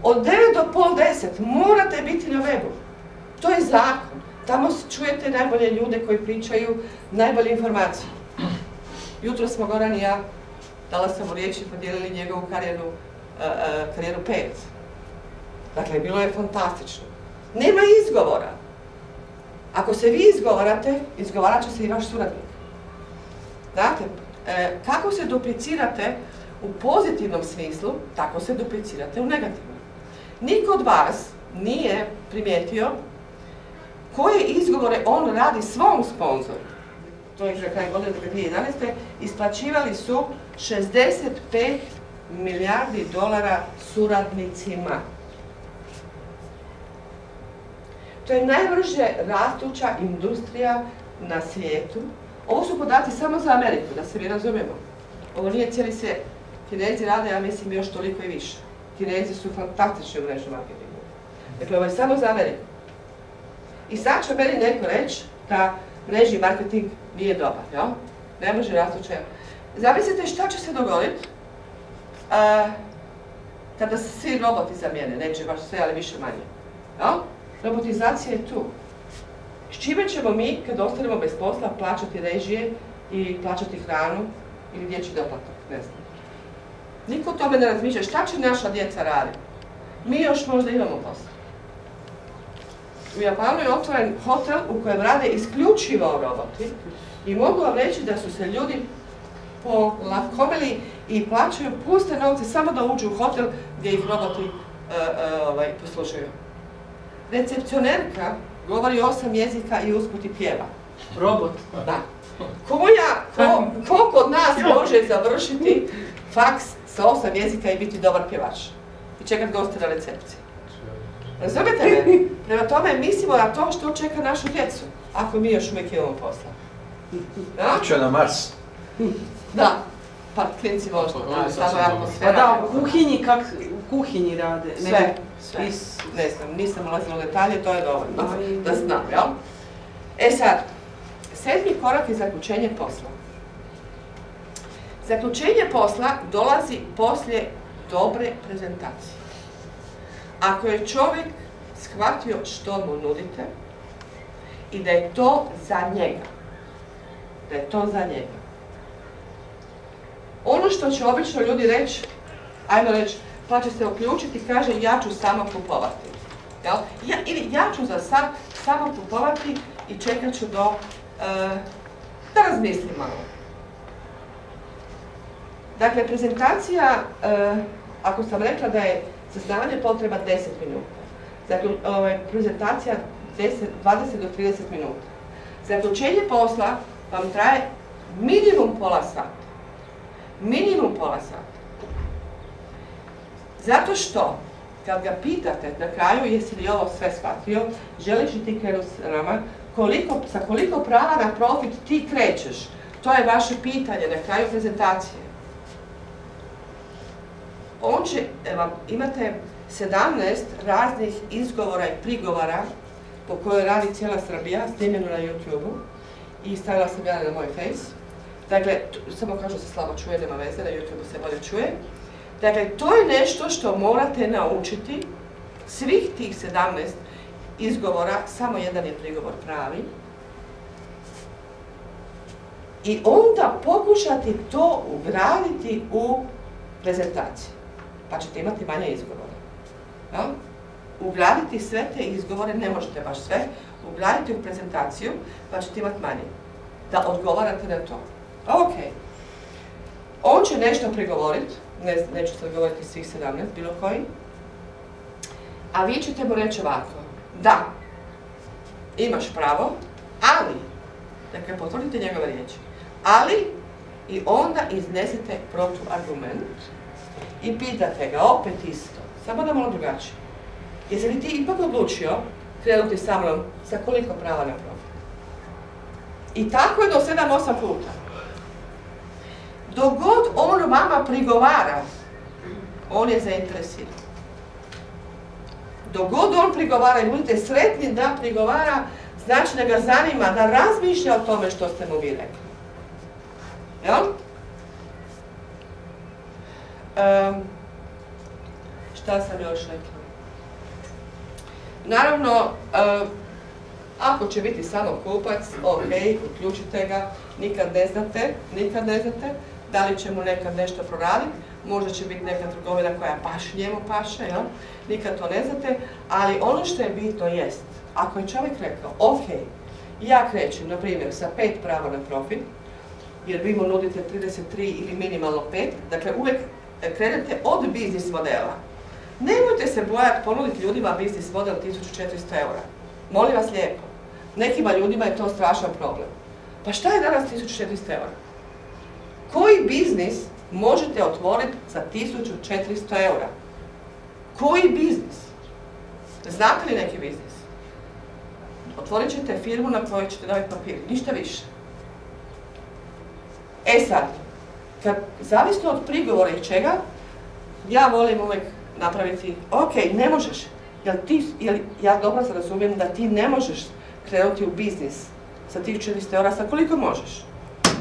Od 9 do pol 10 morate biti na webu. To je zakon. Tamo čujete najbolje ljude koji pričaju najbolje informacije. Jutro smo Goran i ja, dala sam u riječi, podijelili njegovu karijeru 5. Dakle, bilo je fantastično. Nema izgovora. Ako se vi izgovarate, izgovarat će se i vaš suradnik. Znate, kako se duplicirate u pozitivnom smislu, tako se duplicirate u negativnom. Niko od vas nije primijetio koje izgovore on radi svom sponzoru. To je kraj godine 2011. Isplaćivali su 65 milijardi dolara suradnicima. To je najbrže rastuća industrija na svijetu. Ovo su podaci samo za Ameriku, da se mi razumijemo. Ovo nije cijeli svijet. Kinezi rade, ja mislim, još toliko i više. Kinezi su fantastični u mrežnom marketingu. Dakle, ovo je samo za Ameriku. I sad će meni neko reći da mrežni marketing nije dobar, jel? Ne može rastuća. Zamislite šta će se dogoditi kada se svi roboti zamijene, neće baš sve, ali više manje. Jel? Robotizacija je tu. S čime ćemo mi, kad ostanemo bez posla, plaćati režije i plaćati hranu ili dječji doplatak, ne znam. Niko o tome ne razmišlja. Šta će naša djeca raditi? Mi još možda imamo posla. U Japanu je otvoren hotel u kojem rade isključivo roboti i mogu vam reći da su se ljudi polakomili i plaćaju puste novce samo da uđu u hotel gdje ih roboti poslušaju. Recepcionerka govori 8 jezika i usput i pjeva. Robot? Da. Ko kod nas može završiti faks sa 8 jezika i biti dobar pjevač? I čekat goste na recepciji. Razumijete me? Prema tome mislimo na to što čeka našu djecu, ako mi još uvijek imamo posla. Da? Iće na Mars. Da. Pa klinci vole što Oni da, sasvim tamo dobro. Pa atmosfera. da, u kuhinji rade. Sve. Is- Ne znam, nisam ulazila u detalje, to je dovoljno Aj. da znam, jel? E sad, 7. korak je zaključenje posla. Zaključenje posla dolazi poslije dobre prezentacije. Ako je čovjek shvatio što mu nudite i da je to za njega, ono što će obično ljudi reći, ajmo reći, pa će se uključiti i kaže ja ću samo kupovati. Jel? Ili ja ću za sad samo kupovati i čekat ću da razmislim malo. Dakle, prezentacija, ako sam rekla da je saznavanje potreba 10 minuta, dakle, prezentacija 20 do 30 minuta. Zaključenje posla vam traje minimum pola sata. Zato što, kad ga pitate na kraju jesi li ovo sve shvatio, želiš li ti krenuti s nama, sa koliko prava na profit ti krećeš, to je vaše pitanje na kraju prezentacije. Imate 17 raznih izgovora i prigovora po kojoj radi cijela Srbija, snimljeno na YouTube-u i stavila sam ja na moj face. Dakle, samo kažu se slabo čuje, nema veze, na YouTube-u se bolje čuje. Dakle, to je nešto što morate naučiti, svih tih 17 izgovora, samo jedan je prigovor pravi. I onda pokušati to ugraditi u prezentaciju, pa ćete imati manje izgovora. Ja? Ugraditi sve te izgovore, ne možete baš sve, ugraditi u prezentaciju, pa ćete imati manje. Da odgovarate na to. Ok. On će nešto prigovoriti, neću sad govoriti svih 17, bilo koji, a vi ćete mu reći ovako, da, imaš pravo, ali, dakle, potvrdite njegove riječi, ali, i onda iznesete protuargument i pitate ga opet isto, samo da malo drugačije. Jesi li ti ipak odlučio krenuti sa mnom sa koliko prava na profit? I tako je do 7-8 puta. Dok god on vama prigovara, on je zainteresiran. Dok god on prigovara i budete sretni da prigovara, znači da ga zanima, da razmišlja o tome što ste mu vi rekli. Jel? Šta sam još rekla? Naravno, ako će biti samo kupac, ok, uključite ga, nikad ne znate da li će mu nekad nešto proraditi, možda će biti neka trgovina koja baš njemu paše, jel? Nikad to ne znate, ali ono što je bitno jest, ako je čovjek rekao, ok, ja krećem, na primjer, sa 5 prava na profit, jer vi mu nudite 33 ili minimalno 5, dakle uvijek krenete od biznis modela. Nemojte se bojati ponuditi ljudima biznis model 1400 eura. Molim vas lijepo. Nekima ljudima je to strašan problem. Pa šta je danas 1400 eura? Koji biznis možete otvoriti za 1400 eura? Koji biznis? Znate li neki biznis? Otvorit ćete firmu na kojoj ćete dobiti papir, ništa više. E sad, zavisno od prigovora i čega, ja volim uvijek napraviti, ok, ne možeš, ja dobro razumijem da ti ne možeš krenuti u biznis sa 1400 eura, sa koliko možeš?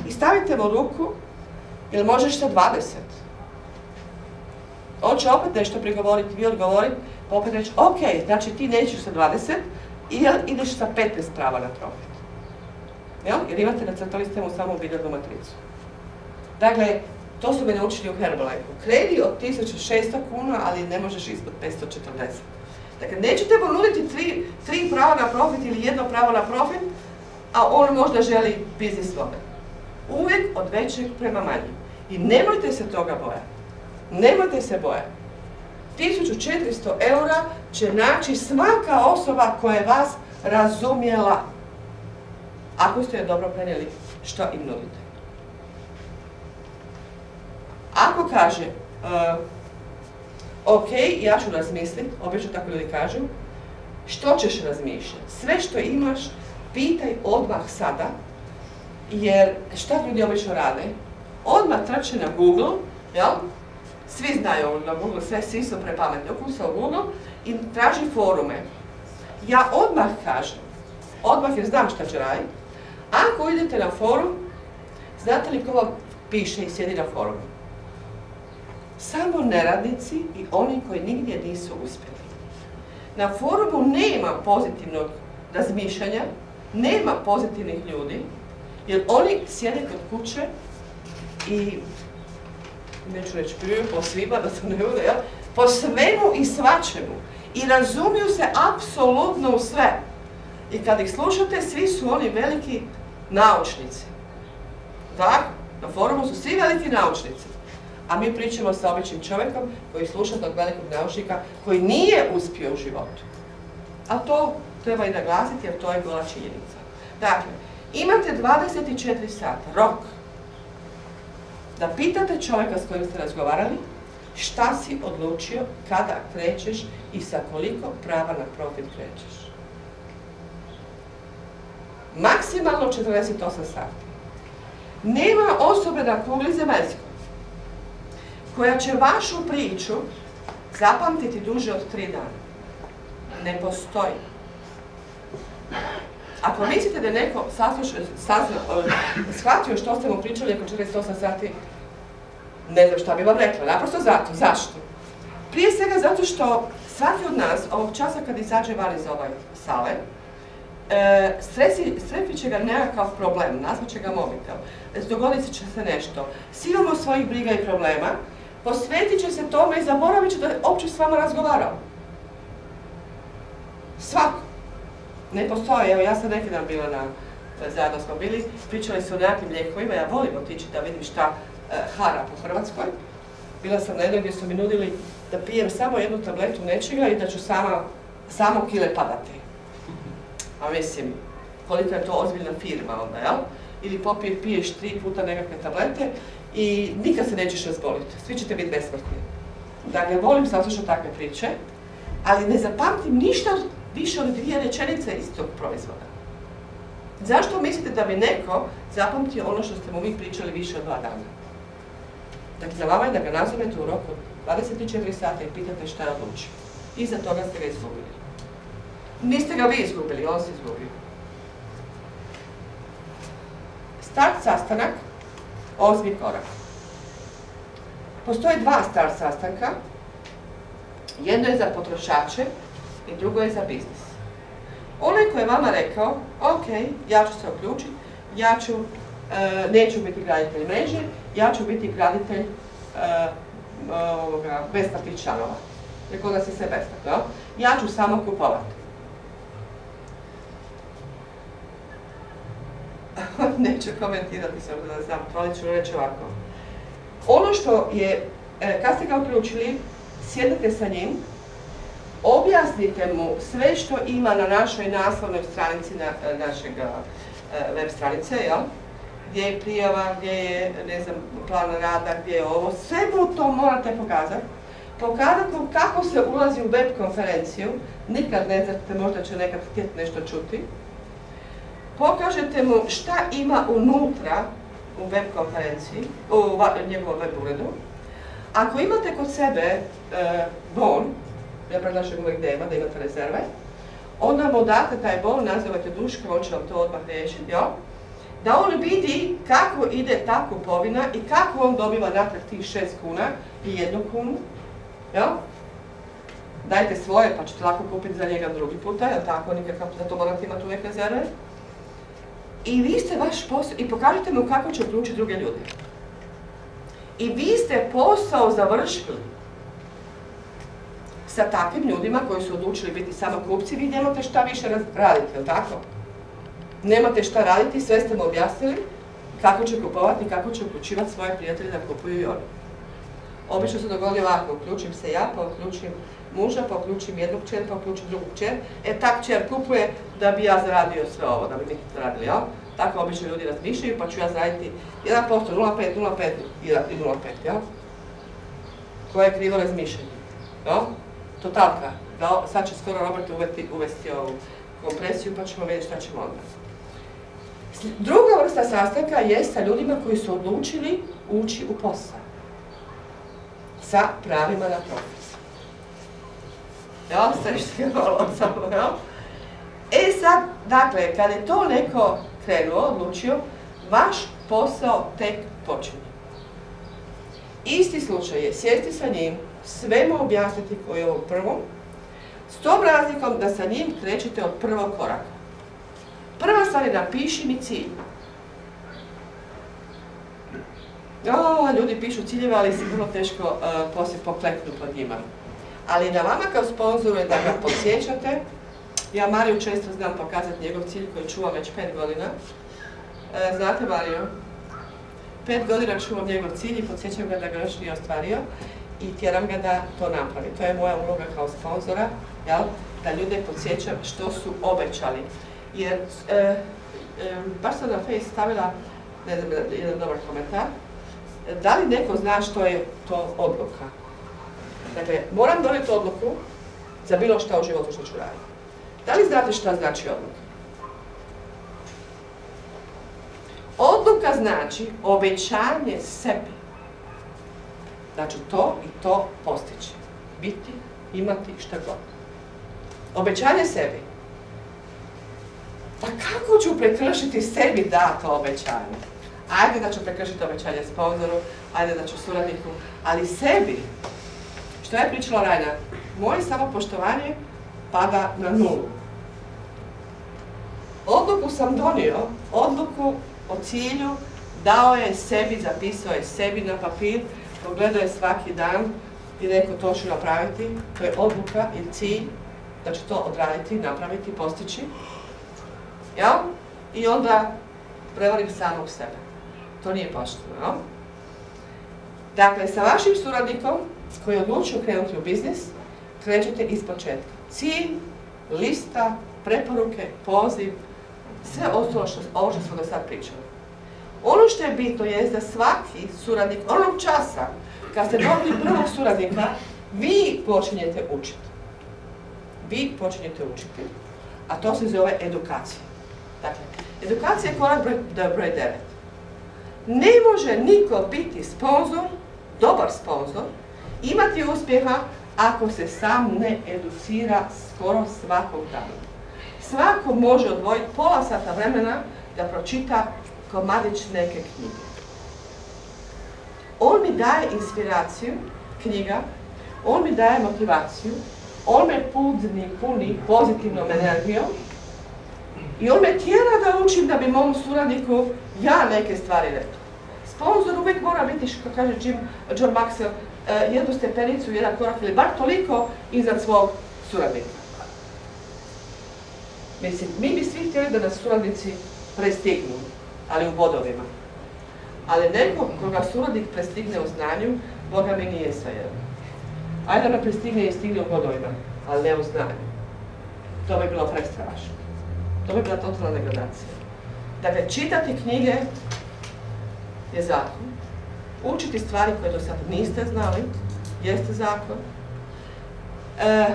I stavite mu ruku, ili možeš sa 20. On će opet nešto prigovoriti, vi odgovoriti, pa opet reći, ok, znači ti nećeš sa 20, i ideš sa 15 prava na profit. Jel? Jer imate nacrtali ste mu samo biljardnu matricu. Dakle, to su me naučili u Herbalife-u. Kredi od 1600 kuna, ali ne možeš ispod 540. Dakle, nećete mu nuditi 3 prava na profit ili 1 pravo na profit, a on možda želi biznis model. Uvijek od većeg prema manjim. I nemojte se toga bojati. Nemojte se bojati. 1400 eura će naći svaka osoba koja je vas razumjela. Ako ste joj dobro prenijeli što im nudite. Ako kaže, ok, ja ću razmisliti, obično tako ljudi kažu, što ćeš razmišljati. Sve što imaš, pitaj odmah sada, jer šta ljudi obično rade? Odmah trče na Google, jel? Svi znaju na Google, svi su prepametni, ukucao Google i traži forume. Ja odmah kažem, odmah jer znam šta će raditi, ako idete na forum, znate li ko vam piše i sjedi na forumu? Samo neradnici i oni koji nigdje nisu uspjeli. Na forumu nema pozitivnog razmišljanja, nema pozitivnih ljudi, jer oni sjede kod kuće i, neću reći pljuju po svima, da to ne bude, jel? Po svemu i svačemu. I razumiju se apsolutno u sve. I kad ih slušate, svi su oni veliki naučnici. Da, na forumu su svi veliki naučnici. A mi pričamo sa običnim čovjekom koji sluša tog velikog naučnika koji nije uspio u životu. A to treba i naglasiti jer to je gola činjenica. Dakle, imate 24 sata, rok, da pitate čovjeka s kojim ste razgovarali šta si odlučio, kada krećeš i sa koliko prava na profit krećeš. Maksimalno 48 sati. Nema osobe na kugli zemaljskoj koja će vašu priču zapamtiti duže od 3 dana. Ne postoji. Ako mislite da je neko shvatio što ste mu pričali oko 48 sati, ne znam šta bi vam rekla, naprosto zato. Zašto? Prije svega zato što svaki od nas, ovog časa kad izađe van iz ove sale, strefit će ga nekakav problem, nazvat će ga mobitel, dogodit će se nešto, silom svojih briga i problema, posvetit će se tome i zaboravit će da je uopće s vama razgovarao. Svako. Ne postoji, evo ja sam neki dan bila zajedno smo bili, pričali su o nekakvim lijekovima, ja volim otići da vidim šta hara po Hrvatskoj. Bila sam na jednoj gdje su mi nudili da pijem samo jednu tabletu nečega i da ću samo kile padati. A mislim, koliko je to ozbiljna firma onda, jel? Ili piješ 3 puta nekakve tablete i nikad se nećeš razboliti, svi ćete biti besmrtni. Dakle, volim saslušati takve priče, ali ne zapamtim ništa više od 2 rečenice iz tog proizvoda. Zašto mislite da bi neko zapamtio ono što ste mu vi pričali više od 2 dana? Dakle, na vama je da ga nazovete u roku 24 sata i pitate šta je odlučio. Iza toga ste ga izgubili. Niste ga vi izgubili, on se izgubio. Start sastanak, 8. korak. Postoje 2 start sastanka. Jedno je za potrošače i drugo je za biznis. Onaj koji je vama rekao, ok, ja ću se uključiti, neću biti graditelj mreže, ja ću biti graditelj besplatnih članova. Rekao da si sve besplatno, ja ću samo kupovati. Neću komentirati se, da znam, ali ću reći ovako. Ono što je, kad ste ga uključili, sjednete sa njim, objasnite mu sve što ima na našoj naslovnoj stranici našeg web stranice, jel? Gdje je prijava, gdje je, ne znam, plan rada, gdje je ovo, sve mu to morate pokazati. Pokazati mu kako se ulazi u web konferenciju, nikad ne znate, možda će nekad htjeti nešto čuti. Pokažete mu šta ima unutra u web konferenciji, u njegovom web uredu. Ako imate kod sebe bon, ja predlažem uvijek da imate rezerve, onda mu date taj bon, nazivate Duška, on će vam to odmah reći, da on vidi kako ide ta kupovina i kako on dobiva natrag tih 6 kuna i 1 kunu. Dajte svoje pa ćete lako kupiti za njega drugi puta, jel tako, nikakav, zato morate imati uvijek rezerve. I vi ste vaš posao, i pokažete mu kako će uključiti druge ljude. I vi ste posao završili sa takvim ljudima koji su odlučili biti samo kupci, vi nemate šta više raditi, jel tako? Nemate šta raditi, sve ste mu objasnili kako će kupovati i kako će uključivati svoje prijatelje da kupuju i oni. Obično se dogodi ovako, uključim se ja, pa uključim muža, pa uključim jednu kćer, pa uključim drugu kćer. Ta kćer kupuje da bi ja zaradio sve ovo, da bi mi zaradili, jel? Tako obično ljudi razmišljaju, pa ću ja zaraditi 1%, 0,5, 0,5 i 0,5, jel? Koje je krivo razmišljanje, jel? Totalka. da sad će skoro Robert uvesti ovu kompresiju pa ćemo vidjeti šta ćemo onda. Druga vrsta sastanka je sa ljudima koji su odlučili ući u posao. Sa pravima na profesiju. Evo, srešte ga malo samo, evo. E sad, dakle, kad je to neko krenuo, odlučio, vaš posao tek počinje. Isti slučaj je sjesti sa njim, sve mu objasniti koji je ovo prvom, s tom razlikom da sa njim krećete od prvog koraka. Prva stvar je napiši mi cilj. Ljudi pišu ciljeve, ali se vrlo teško poslije pokleknu pod njima. Ali na vama kao sponzoru je da ga podsjećate. Ja Mariju često znam pokazati njegov cilj koji čuvam već 5 godina. Znate Mariju? 5 godina čuvam njegov cilj i podsjećam ga da ga još nije ostvario i tjeram ga da to napravi. To je moja uloga kao sponzora, da ljude podsjećam što su obećali. Jer, baš sam na Face stavila, ne znam, jedan dobar komentar, da li neko zna što je to odluka? Dakle, moram donijeti odluku za bilo što u životu što ću raditi. Da li znate što znači odluka? Odluka znači obećanje sebi da ću to i to postići. Biti, imati, šta god. Obećanje sebi. Pa kako ću prekršiti sebi dato obećanje? Ajde da ću prekršiti obećanje sponzoru, ajde da ću suradniku, ali sebi. Što je pričala Rajna? Moje samopoštovanje pada na nulu. Odluku sam donio, odluku o cilju, dao je sebi, zapisao je sebi na papir, pogledao je svaki dan i rekao to ću napraviti, to je odluka ili cilj, da ću to odraditi, napraviti, postići. Jel? I onda prevarim samog sebe. To nije pošteno, jel? Dakle, sa vašim suradnikom koji je odlučio krenuti u biznis, krećete iz početka. Cilj, lista, preporuke, poziv, sve ostalo ovo što smo do sad pričali. Ono što je bitno je da svaki suradnik, onog časa, kad ste dobili prvog suradnika, vi počinjete učiti. Vi počinjete učiti, a to se zove edukacija. Dakle, edukacija je korak broj 9. Ne može niko biti sponzor, dobar sponzor, imati uspjeha ako se sam ne educira skoro svakog dana. Svako može odvojiti pola sata vremena da pročita komadić neke knjige. On mi daje inspiraciju, knjiga, on mi daje motivaciju, on me puni pozitivnom energijom i on me tjera da učim da bi mom suradniku ja neke stvari rekla. Sponzor uvijek mora biti, što kaže John Maxwell, jednu stepenicu, jedan korak ili bar toliko iznad svog suradnika. Mislim, mi bi svi htjeli da nas suradnici prestignu, ali u bodovima. Ali neko koga suradnik prestigne u znanju, Boga mi nije svejedno. Ajde da me prestigne i stigne u bodovima, ali ne u znanju. To bi bilo prestrašno. To bi bila totalna degradacija. Dakle, čitati knjige je zakon. Učiti stvari koje do sad niste znali, jeste zakon.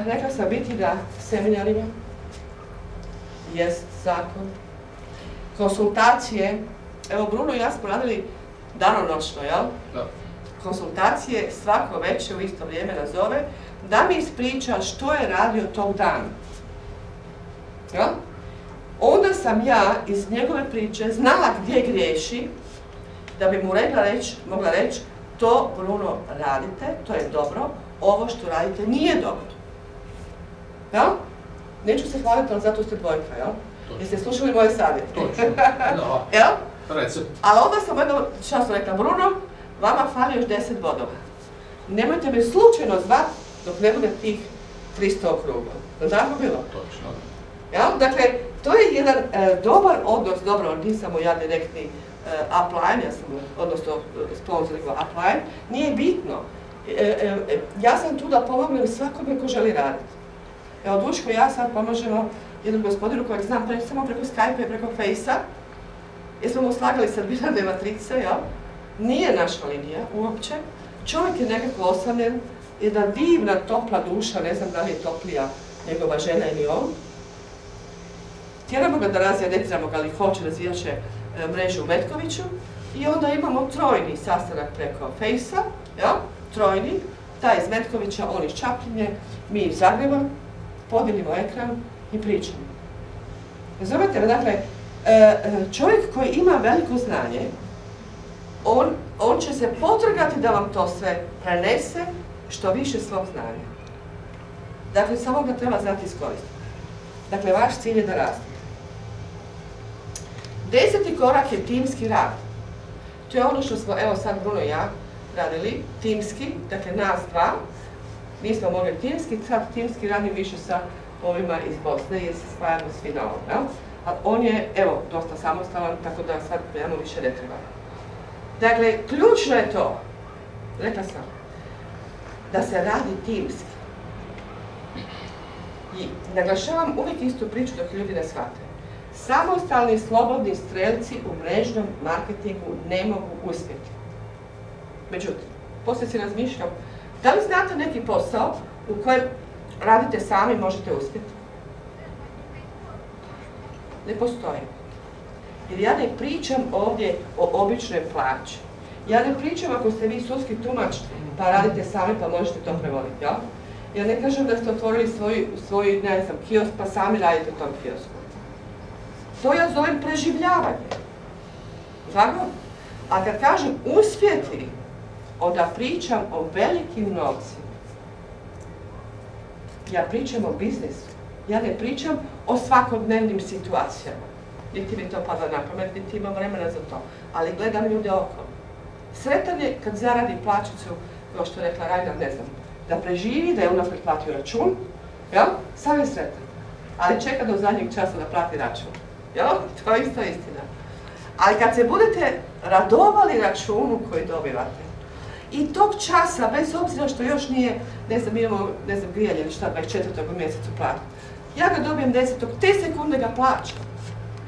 Rekla sam biti na seminarima, jest zakon. Konsultacije, evo Bruno i ja smo radili danonoćno, jel? Da. Konsultacije svako večer u isto vrijeme nazove, da mi ispriča što je radio tog dana. Jel? Onda sam ja iz njegove priče znala gdje griješi, da bi mu mogla reći, to Bruno radite, to je dobro, ovo što radite nije dobro. Jel? Neću se hvaliti, ali zato ste dvojka, jel? Jeste slušali moje savjete? Točno. Jel? Recept. Ali onda sam jedno často rekla, Bruno, vama fali još 10 bodova. Nemojte me slučajno zvati dok ne bude tih 300 okruga. Da li tako bilo? Točno. Jel? Dakle, to je jedan dobar odnos, dobro, nisam mu ja direktni upline, ja sam, odnosno sponsor upline, nije bitno. Ja sam tu da pomognem svakome ko želi raditi. Evo, Duško i ja sad pomažemo jednom gospodinu kojeg znam samo preko Skype-a i preko Face-a, jer smo mu slagali sadbirane matrice, jel? Nije naša linija uopće. Čovjek je nekako osamljen, jedna divna, topla duša, ne znam da li je toplija njegova žena ili on. Tjeramo ga da razvija, ne trebamo ga, ali hoće, razvijat će mrežu u Metkoviću. I onda imamo trojni sastanak preko Fejsa, ja? Trojni, taj iz Metkovića, on iz Čapljine, mi iz Zagreba, podijelimo ekran i pričamo. Razumete, dakle, čovjek koji ima veliko znanje, on će se potrgati da vam to sve prenese što više svog znanja. Dakle, samo ga treba znati iskoristiti. Dakle, vaš cilj je da rastete. 10. korak je timski rad. To je ono što smo, evo sad Bruno i ja, radili, timski, dakle nas dva. Nismo mogli timski, sad timski radim više sa ovima iz Bosne jer se spajamo svi na ovom, jel? A on je, evo, dosta samostalan, tako da sad njemu više ne treba. Dakle, ključno je to, rekla sam, da se radi timski. I naglašavam uvijek istu priču dok ljudi ne shvate. Samostalni, slobodni strelci u mrežnom marketingu ne mogu uspjeti. Međutim, poslije si razmišljam, da li znate neki posao u kojem radite sami i možete uspjeti? Ne postoji. Jer ja ne pričam ovdje o običnoj plaći. Ja ne pričam ako ste vi sudski tumač pa radite sami pa možete to prevoditi, jel? Ja ne kažem da ste otvorili svoj, ne znam, kiosk pa sami radite u tom kiosku. To ja zovem preživljavanje. Tako? A kad kažem uspjeti, onda pričam o velikim novcima. Ja pričam o biznisu. Ja ne pričam o svakodnevnim situacijama. Niti mi to pada na pamet, niti imam vremena za to. Ali gledam ljude okolo. Sretan je kad zaradi plaćicu, kao što je rekla Rajna, ne znam, da preživi, da je unaprijed platio račun, jel? Sam je sretan. Ali čeka do zadnjeg časa da plati račun. Jel? To je isto istina. Ali kad se budete radovali računu koji dobivate, i tog časa, bez obzira što još nije, ne znam, imamo, ne znam, grijanje ili šta, 24. u mjesecu platu, ja ga dobijem 10. te sekunde ga plaćam.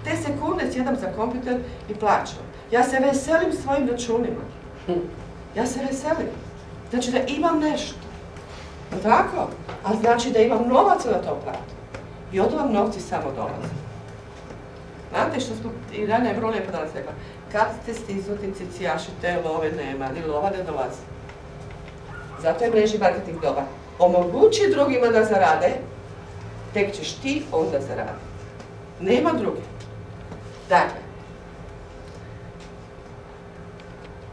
Te sekunde sjedam za kompjuter i plaćam. Ja se veselim svojim računima. Ja se veselim. Znači da imam nešto. Tako? A znači da imam novaca na to platu. I od vam novci samo dolaze. Znate što smo, i Ranja je vrlo lijepo danas rekla, kad ste stiznuti cicijašite, love nema, ni lova ne dolazi. Zato je mrežni marketing dobar. Omogući drugima da zarade, tek ćeš ti onda zaraditi. Nema druge. Dakle,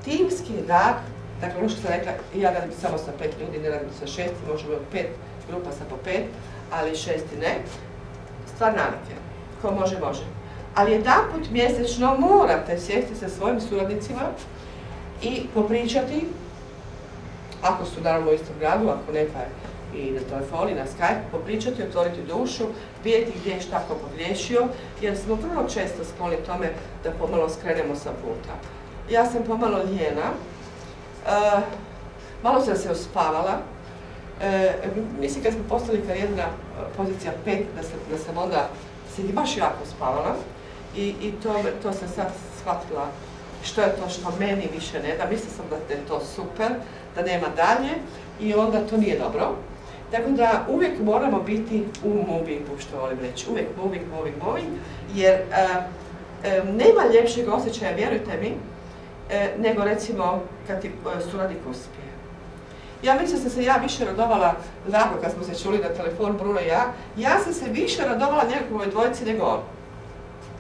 timski rad, dakle ono što sam rekla, ja radim samo sa 5 ljudi, ne radim sa 6, možemo 5 grupa sa po 5, ali 6 ne. Stvar navike, ko može, može. Ali jedanput mjesečno morate sjesti sa svojim suradnicima i popričati, ako su naravno u istom gradu, ako neka i na telefoni, na Skype, popričati, otvoriti dušu, vidjeti gdje je šta ko pogriješio, jer smo vrlo često skloni tome da pomalo skrenemo sa puta. Ja sam pomalo lijena, malo sam se uspavala, mislim kad smo postali karijerna pozicija 5, da sam onda se baš jako uspavala i to sam sad shvatila što je to što meni više ne da, mislila sam da je to super, da nema dalje i onda to nije dobro. Tako da uvijek moramo biti u movingu, što volim reći, uvijek moving, jer nema ljepšeg osjećaja, vjerujte mi, nego recimo kad ti suradnik uspije. Ja mislim da sam se ja više radovala, Drago, kad smo se čuli na telefon, Bruno i ja sam se više radovala njegovoj dvojici nego on.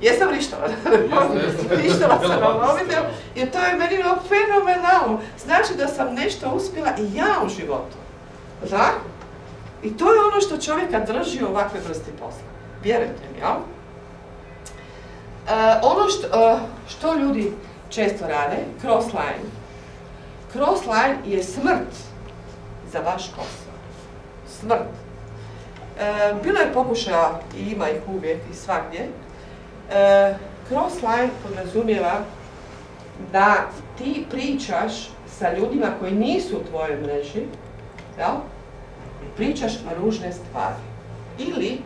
Jesam rištala? Rištala sam na mobitel, jer to je meni bilo fenomenalno. Znači da sam nešto uspjela i ja u životu. Tako? I to je ono što čovjeka drži u ovakve vrsti posla. Vjerujte mi, jel? Ono što ljudi često rade, crossline. Crossline je smrt za vaš posao. Smrt. Bilo je pokušaja i ima ih uvijek i svagdje. Crossline podrazumijeva da ti pričaš sa ljudima koji nisu u tvojoj mreži, jel? Pričaš ružne stvari. Ili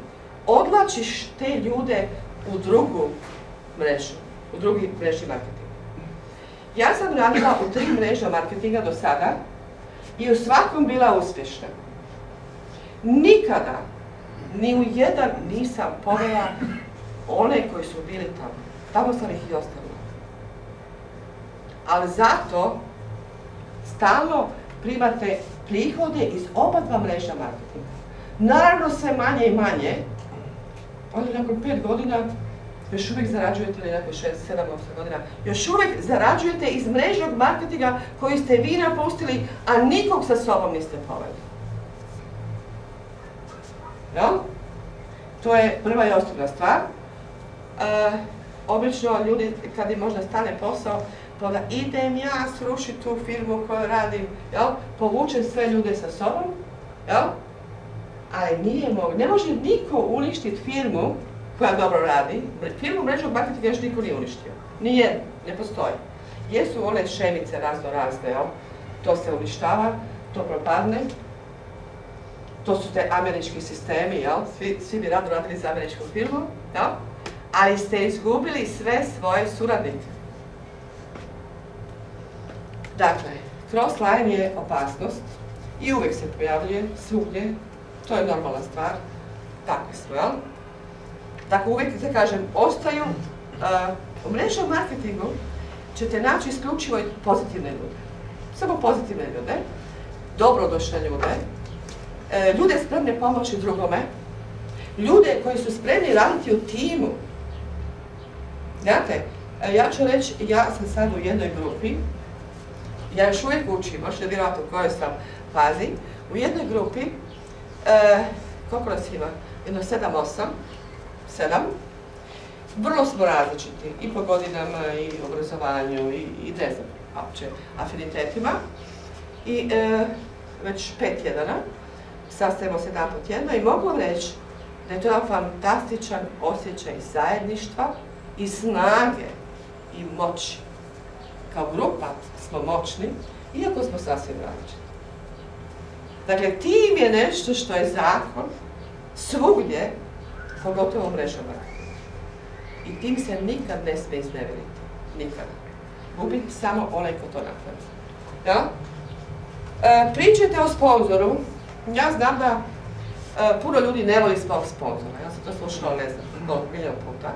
odlačiš te ljude u drugu mrežu, u drugi mrežni marketing. Ja sam radila u 3 mreže marketinga do sada i u svakom bila uspješna. Nikada, ni u jedan nisam povela one koji su bili tamo. Tamo sam ih i ostavila. Ali zato stalno primate prihode iz oba dva mreža marketinga. Naravno sve manje i manje, ali nakon 5 godina još uvijek zarađujete, ili nakon 6, 7, 8 godina, još uvijek zarađujete iz mrežnog marketinga koji ste vi napustili, a nikog sa sobom niste poveli. Ja? To je prva i osnovna stvar. Obično ljudi, kad im možda stane posao, pa da idem ja srušiti tu firmu koju radim, povučem sve ljude sa sobom, ali ne može niko uništiti firmu koja dobro radi. Firmu mrežnog marketinga još niko nije uništio. Nije, ne postoji. Jesu one šemice razne, to se uništava, to propadne. To su te američki sistemi, svi bi rado radili za američku firmu, ali ste izgubili sve svoje suradnike. Dakle, cross-line je opasnost i uvijek se pojavljuje svugdje, to je normalna stvar, takvi smo, jel? Dakle, uvijek, da kažem, ostaju, u mrežnom marketingu ćete naći isključivo pozitivne ljude. Samo pozitivne ljude, dobrodošle ljude, ljude spremne pomoći drugome, ljude koji su spremni raditi u timu. Znate, ja ću reći, ja sam sad u jednoj grupi, ja još uvijek učim, možete vjerojatno u kojoj sam fazi, u jednoj grupi, koliko nas ima? Jedno 7, vrlo smo različiti i po godinama i obrazovanju i ne znam, opće afinitetima. I već 5 tjedana sastajemo se jedan po tjedno i mogu reći da je to jedan fantastičan osjećaj zajedništva i snage i moći. Kao grupa smo moćni, iako smo sasvim različiti. Dakle, tim je nešto što je zakon svugdje, pogotovo u mrežama. I tim se nikad ne smije iznevjeriti. Nikad. Gubi samo onaj ko to napravi. Ja? Pričajte o sponzoru. Ja znam da puno ljudi ne voli svog sponzora. Ja sam to slušala, ne znam, milion puta.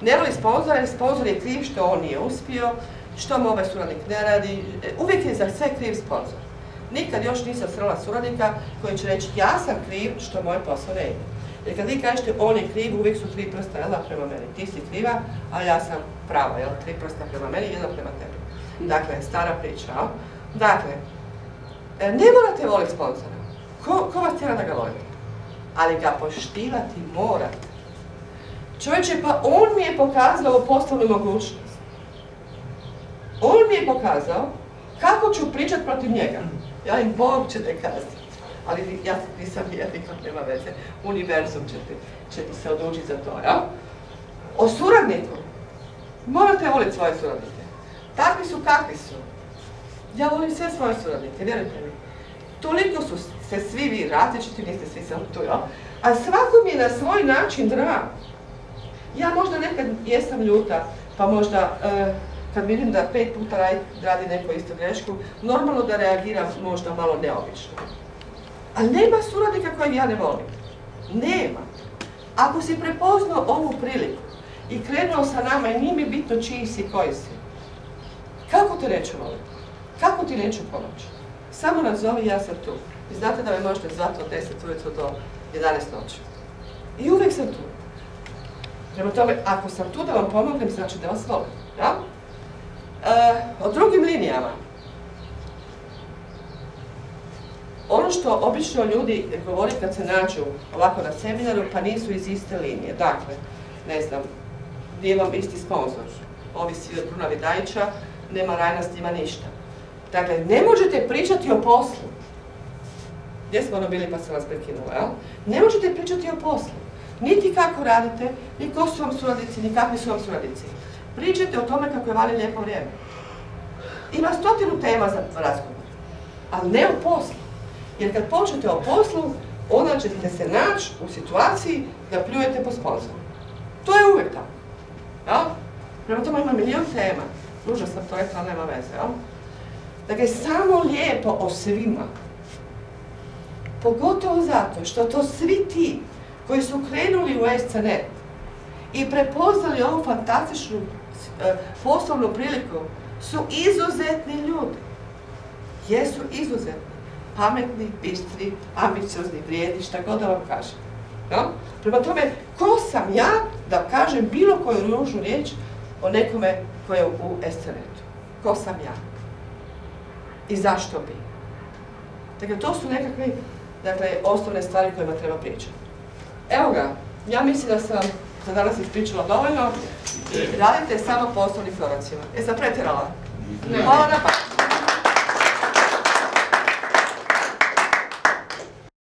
Ne voli sponzora jer sponzor je kriv što on nije uspio, što mu ovaj suradnik ne radi. Uvijek je za sve kriv sponzor. Nikad još nisam srela suradnika koji će reći ja sam kriv što moj posao ne ide. Jer kad vi kažete on je kriv, uvijek su 3 prsta prema meni. Ti si kriva, a ja sam prava, 3 prsta prema meni, 1 prema tebi. Dakle, stara priča. Dakle, ne morate voliti sponzora. Ko vas tjera da ga volite? Ali ga poštivati morate. Čovječe, pa on mi je pokazao poslovnu mogućnost. On mi je pokazao kako ću pričati protiv njega. Ja im Bog će te kazniti. Ali ja nisam vjernik, nema veze. Univerzum će ti se odlučiti za to, ja? O suradniku. Morate voliti svoje suradnike. Takvi su kakvi su. Ja volim sve svoje suradnike, vjerujte mi. Toliko ste svi vi različiti, niste svi samo tu, ja? A svako mi je na svoj način drag. Ja možda nekad jesam ljuta, pa možda kad vidim da 5 puta radi neko istu grešku, normalno da reagiram možda malo neobično. Ali nema suradnika kojeg ja ne volim. Nema. Ako si prepoznao ovu priliku i krenuo sa nama i nije mi bitno čiji si, koji si, kako te neću voliti? Kako ti neću pomoći? Samo nazovi, ja sam tu. I znate da me možete zvati od 10 ujutro do 11 noći. I uvijek sam tu. Prema tome, ako sam tu da vam pomognem, znači da vas volim. Ja? O drugim linijama. Ono što obično ljudi govori kad se nađu ovako na seminaru, pa nisu iz iste linije. Dakle, ne znam, nije vam isti sponzor. Ovisi od Bruna Vidajića, nema Rajna s njima ništa. Dakle, ne možete pričati o poslu. Gdje smo ono bili pa sam vas prekinula, jel? Ne možete pričati o poslu. Niti kako radite, ni ko su vam suradnici, ni kakvi su vam suradnici. Pričajte o tome kako je vali lijepo vrijeme. Ima 100 tema za razgovor, ali ne o poslu. Jer kad počnete o poslu, onda ćete se naći u situaciji da pljujete po sponzoru. To je uvijek tako. Ja? Prema tome ima milion tema. Duža sam to rekla, nema veze. Ja? Dakle, samo lijepo o svima. Pogotovo zato što to svi ti koji su krenuli u SCN i prepoznali ovu fantastičnu poslovnu priliku su izuzetni ljudi. Jesu izuzetni. Pametni, bistri, ambiciozni, vrijedni, šta god da vam kažem. No? Prema tome, ko sam ja da kažem bilo koju ružnu riječ o nekome koji je u SCN-u? Ko sam ja? I zašto bi? Dakle, to su nekakve osnovne stvari kojima treba pričati. Evo ga, ja mislim da sam vam za danas ispričala dovoljno i radite samo poslovnim koracima. Jesam pretjerala? Hvala na pažnji.